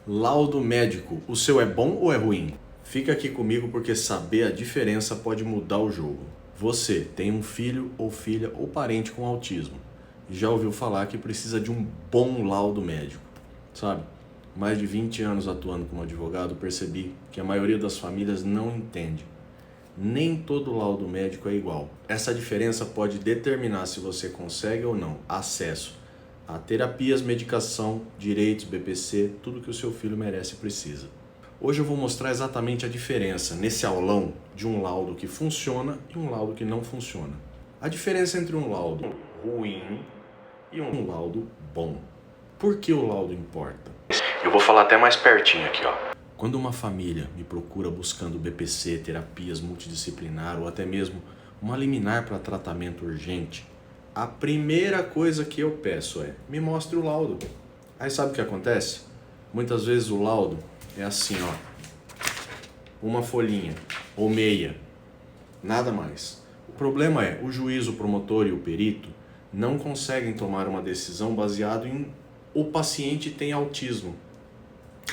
Laudo médico, o seu é bom ou é ruim? Fica aqui comigo porque saber a diferença pode mudar o jogo. Você tem um filho ou filha ou parente com autismo e já ouviu falar que precisa de um bom laudo médico, sabe? Mais de 20 anos atuando como advogado, percebi que a maioria das famílias não entende. Nem todo laudo médico é igual. Essa diferença pode determinar se você consegue ou não acesso a terapias, medicação, direitos, BPC, tudo que o seu filho merece e precisa. Hoje eu vou mostrar exatamente a diferença nesse aulão de um laudo que funciona e um laudo que não funciona. A diferença entre um laudo ruim e um laudo bom. Por que o laudo importa? Eu vou falar até mais pertinho aqui, ó. Quando uma família me procura buscando BPC, terapias multidisciplinar ou até mesmo uma liminar para tratamento urgente, a primeira coisa que eu peço é, me mostre o laudo. Aí sabe o que acontece? Muitas vezes o laudo é assim, ó, uma folhinha ou meia, nada mais. O problema é, o juiz, o promotor e o perito não conseguem tomar uma decisão baseado em o paciente tem autismo.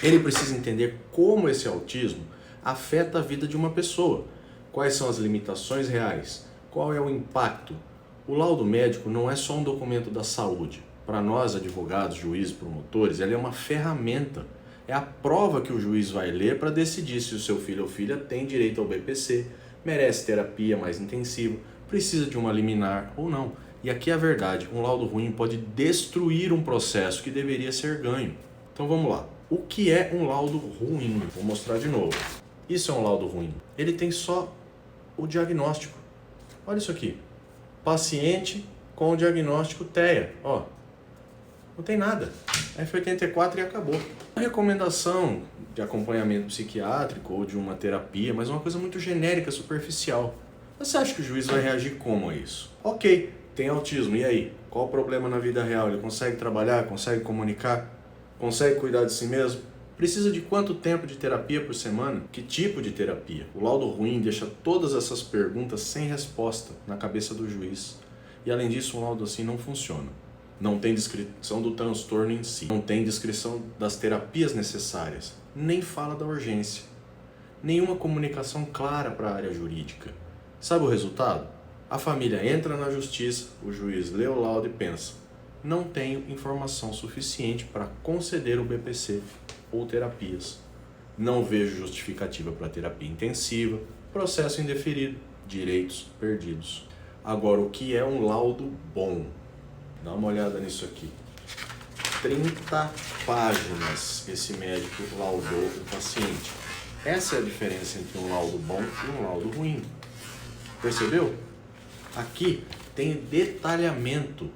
Ele precisa entender como esse autismo afeta a vida de uma pessoa, quais são as limitações reais, qual é o impacto. O laudo médico não é só um documento da saúde. Para nós, advogados, juízes, promotores, ele é uma ferramenta. É a prova que o juiz vai ler para decidir se o seu filho ou filha tem direito ao BPC, merece terapia mais intensiva, precisa de uma liminar ou não. E aqui é a verdade, um laudo ruim pode destruir um processo que deveria ser ganho. Então vamos lá. O que é um laudo ruim? Vou mostrar de novo. Isso é um laudo ruim. Ele tem só o diagnóstico. Olha isso aqui. Paciente com o diagnóstico TEA. Ó, não tem nada. F84 e acabou. Recomendação de acompanhamento psiquiátrico ou de uma terapia, mas uma coisa muito genérica, superficial. Você acha que o juiz vai reagir como a isso? Ok, tem autismo, e aí? Qual o problema na vida real? Ele consegue trabalhar, consegue comunicar, consegue cuidar de si mesmo? Precisa de quanto tempo de terapia por semana? Que tipo de terapia? O laudo ruim deixa todas essas perguntas sem resposta na cabeça do juiz. E além disso, um laudo assim não funciona. Não tem descrição do transtorno em si. Não tem descrição das terapias necessárias. Nem fala da urgência. Nenhuma comunicação clara para a área jurídica. Sabe o resultado? A família entra na justiça, o juiz lê o laudo e pensa: não tenho informação suficiente para conceder o BPC ou terapias. Não vejo justificativa para terapia intensiva, processo indeferido, direitos perdidos. Agora, o que é um laudo bom? Dá uma olhada nisso aqui. 30 páginas esse médico laudou o paciente. Essa é a diferença entre um laudo bom e um laudo ruim. Percebeu? Aqui tem detalhamento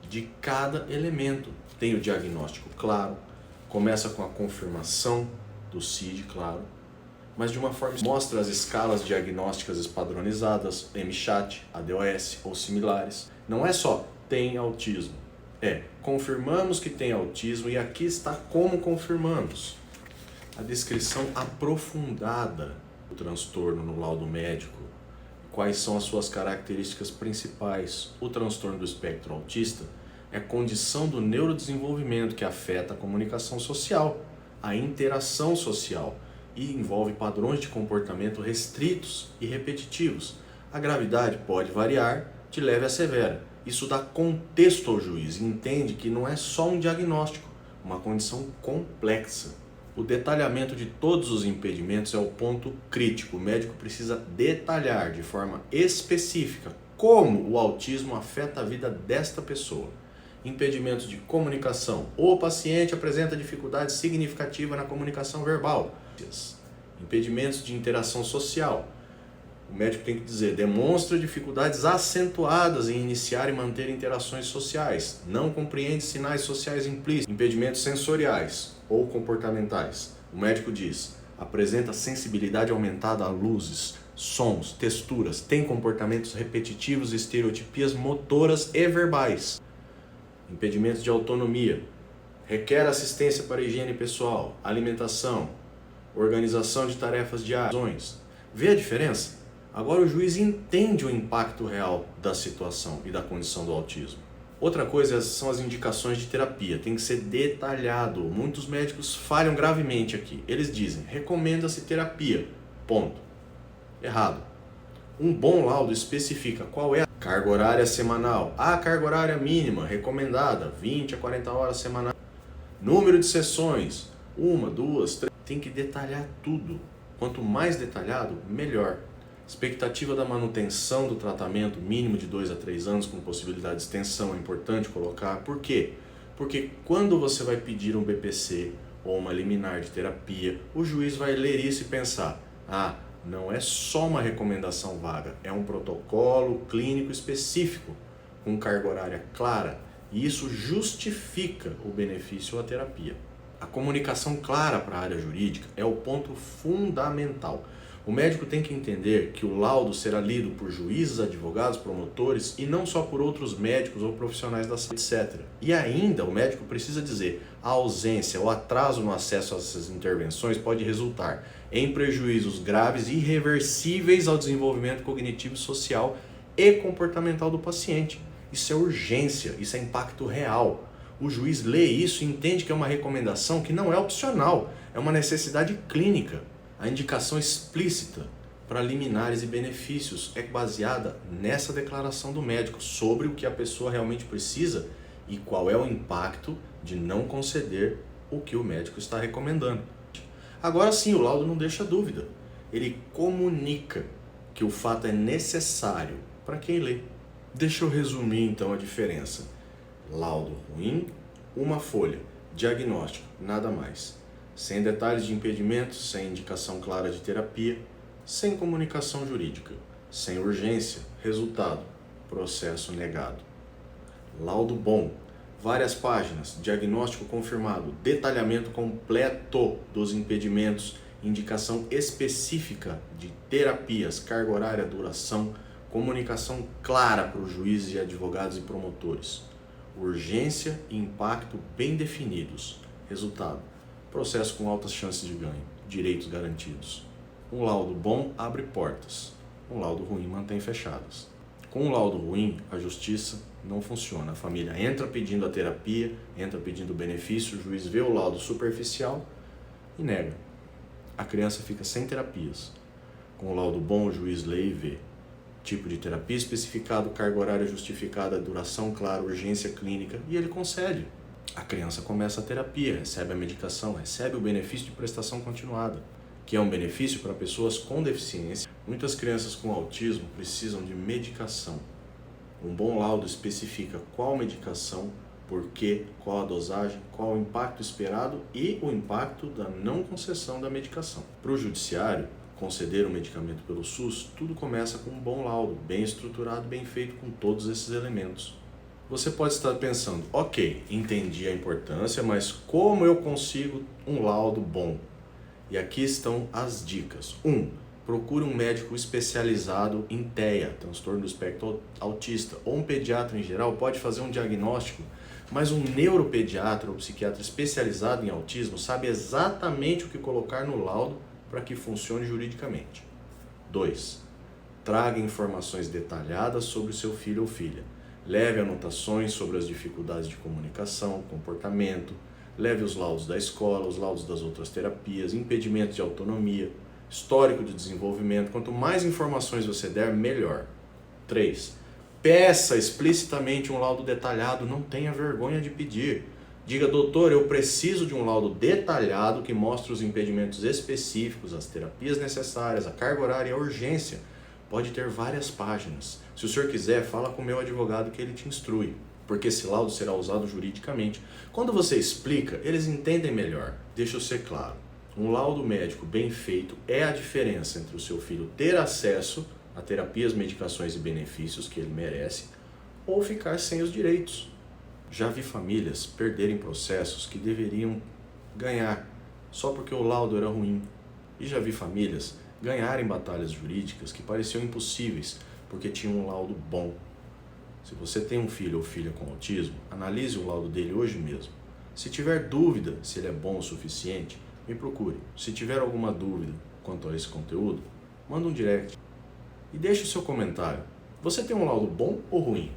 de cada elemento. Tem o diagnóstico claro, começa com a confirmação do CID, claro, mas de uma forma mostra as escalas diagnósticas padronizadas, MCHAT, ADOS ou similares. Não é só tem autismo, confirmamos que tem autismo e aqui está como confirmamos. A descrição aprofundada do transtorno no laudo médico, quais são as suas características principais. O transtorno do espectro autista é condição do neurodesenvolvimento que afeta a comunicação social, a interação social e envolve padrões de comportamento restritos e repetitivos. A gravidade pode variar, de leve a severa. Isso dá contexto ao juiz e entende que não é só um diagnóstico, uma condição complexa. O detalhamento de todos os impedimentos é o ponto crítico. O médico precisa detalhar de forma específica como o autismo afeta a vida desta pessoa. Impedimentos de comunicação. O paciente apresenta dificuldade significativa na comunicação verbal. Impedimentos de interação social. O médico tem que dizer, demonstra dificuldades acentuadas em iniciar e manter interações sociais. Não compreende sinais sociais implícitos. Impedimentos sensoriais ou comportamentais. O médico diz, apresenta sensibilidade aumentada a luzes, sons, texturas, tem comportamentos repetitivos, estereotipias motoras e verbais. Impedimentos de autonomia, requer assistência para higiene pessoal, alimentação, organização de tarefas diárias. Vê a diferença? Agora o juiz entende o impacto real da situação e da condição do autismo. Outra coisa são as indicações de terapia, tem que ser detalhado. Muitos médicos falham gravemente aqui. Eles dizem, recomenda-se terapia, ponto. Errado. Um bom laudo especifica qual é a carga horária semanal, a carga horária mínima recomendada, 20 a 40 horas semanais, número de sessões, 1, 2, 3, tem que detalhar tudo. Quanto mais detalhado, melhor. Expectativa da manutenção do tratamento, mínimo de 2 a 3 anos, com possibilidade de extensão, é importante colocar. Por quê? Porque quando você vai pedir um BPC ou uma liminar de terapia, o juiz vai ler isso e pensar, não é só uma recomendação vaga, é um protocolo clínico específico, com carga horária clara, e isso justifica o benefício à terapia. A comunicação clara para a área jurídica é o ponto fundamental. O médico tem que entender que o laudo será lido por juízes, advogados, promotores e não só por outros médicos ou profissionais da saúde, etc. E ainda o médico precisa dizer a ausência ou atraso no acesso a essas intervenções pode resultar em prejuízos graves e irreversíveis ao desenvolvimento cognitivo, social e comportamental do paciente. Isso é urgência, isso é impacto real. O juiz lê isso e entende que é uma recomendação que não é opcional, é uma necessidade clínica. A indicação explícita para liminares e benefícios é baseada nessa declaração do médico sobre o que a pessoa realmente precisa e qual é o impacto de não conceder o que o médico está recomendando. Agora sim, o laudo não deixa dúvida. Ele comunica que o fato é necessário para quem lê. Deixa eu resumir então a diferença. Laudo ruim, uma folha, diagnóstico, nada mais. Sem detalhes de impedimentos, sem indicação clara de terapia, sem comunicação jurídica, sem urgência, resultado, processo negado. Laudo bom, várias páginas, diagnóstico confirmado, detalhamento completo dos impedimentos, indicação específica de terapias, carga horária, duração, comunicação clara para os juízes e advogados e promotores. Urgência e impacto bem definidos. Resultado, processo com altas chances de ganho, direitos garantidos. Um laudo bom abre portas, um laudo ruim mantém fechadas. Com um laudo ruim, a justiça não funciona. A família entra pedindo a terapia, entra pedindo o benefício, o juiz vê o laudo superficial e nega. A criança fica sem terapias. Com o laudo bom, o juiz lê e vê. Tipo de terapia especificado, carga horária justificada, duração clara, urgência clínica, e ele concede. A criança começa a terapia, recebe a medicação, recebe o benefício de prestação continuada, que é um benefício para pessoas com deficiência. Muitas crianças com autismo precisam de medicação. Um bom laudo especifica qual medicação, por quê, qual a dosagem, qual o impacto esperado e o impacto da não concessão da medicação. Para o judiciário, conceder um medicamento pelo SUS, tudo começa com um bom laudo, bem estruturado, bem feito com todos esses elementos. Você pode estar pensando, ok, entendi a importância, mas como eu consigo um laudo bom? E aqui estão as dicas. 1. Procure um médico especializado em TEA, transtorno do espectro autista, ou um pediatra em geral pode fazer um diagnóstico, mas um neuropediatra ou psiquiatra especializado em autismo sabe exatamente o que colocar no laudo para que funcione juridicamente. 2. Traga informações detalhadas sobre o seu filho ou filha. Leve anotações sobre as dificuldades de comunicação, comportamento, leve os laudos da escola, os laudos das outras terapias, impedimentos de autonomia, histórico de desenvolvimento. Quanto mais informações você der, melhor. 3. Peça explicitamente um laudo detalhado, não tenha vergonha de pedir. Diga, doutor, eu preciso de um laudo detalhado que mostre os impedimentos específicos, as terapias necessárias, a carga horária e a urgência. Pode ter várias páginas. Se o senhor quiser, fala com o meu advogado que ele te instrui, porque esse laudo será usado juridicamente. Quando você explica, eles entendem melhor. Deixa eu ser claro. Um laudo médico bem feito é a diferença entre o seu filho ter acesso a terapias, medicações e benefícios que ele merece ou ficar sem os direitos. Já vi famílias perderem processos que deveriam ganhar só porque o laudo era ruim. E já vi famílias ganharem batalhas jurídicas que pareciam impossíveis porque tinham um laudo bom. Se você tem um filho ou filha com autismo, analise o laudo dele hoje mesmo. Se tiver dúvida se ele é bom o suficiente, me procure. Se tiver alguma dúvida quanto a esse conteúdo, manda um direct e deixe o seu comentário. Você tem um laudo bom ou ruim?